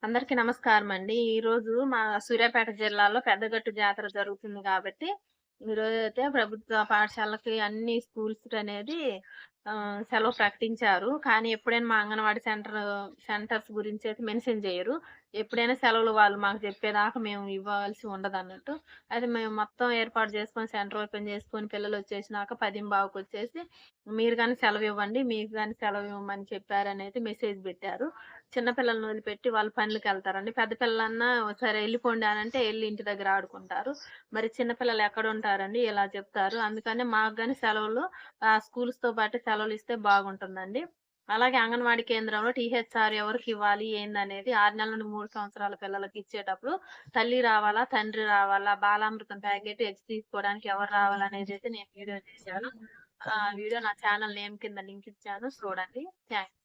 అందరికీ నమస్కారం అండి. ఈరోజు మా సూర్యాపేట జిల్లాలో పెద్దగట్టు జాతర జరుగుతుంది కాబట్టి, ఈరోజైతే ప్రభుత్వ పాఠశాలకి అన్ని స్కూల్స్‌కనేది సెలవు ప్రకటించారు. కానీ ఎప్పుడైనా మా అంగన్వాడీ సెంటర్స్ గురించైతే మెన్షన్ జెయ్యరు. ఎప్పుడైనా సెలవులు వాళ్ళు మాకు చెప్పేదాకా మేము ఇవ్వాల్సి ఉండదన్నట్టు. అయితే మేము మొత్తం ఏర్పాటు చేసుకొని సెంటర్ ఓపెన్ చేసుకొని పిల్లలొచ్చేసినాక 10:15కొచ్చేసి మీరు గాని సెలవివ్వండి, మీకు గాని సెలవివ్వమని చెప్పారనైతే మెసేజ్ బెట్టారు. చిన్న పిల్లల్ని వదిలిపెట్టి వాళ్ళు పనులకెళ్తారండి. పెద్ద పిల్లలన్నా సరే ఎళ్ళిపోండి అనంటే ఎళ్లి ఇంటి దగ్గర ఆడుకుంటారు. మరి చిన్న పిల్లలు ఎక్కడుంటారండి? ఇలా చెప్తారు. అందుకనే మాకు గాని సెలవులు స్కూల్స్‌తో పాటు సెలవులిస్తే బాగుంటుందండి. అలాగే అంగన్వాడీ కేంద్రంలో టీహెచ్ఆర్ ఎవరికివ్వాలి ఏందనేది 6 నెలల నుండి 3 సంవత్సరాల పిల్లలకి ఇచ్చేటప్పుడు తల్లి రావాలా? తండ్రి రావాలా? బాలామృతం ప్యాకెట్ ఎగ్స్ తీసుకోవడానికి ఎవరు రావాలనేదైతే నేను వీడియో చేశాను. వీడియో నా ఛానల్ నేమ్ కింద లింక్ ఇచ్చాను చూడండి. థాంక్స్.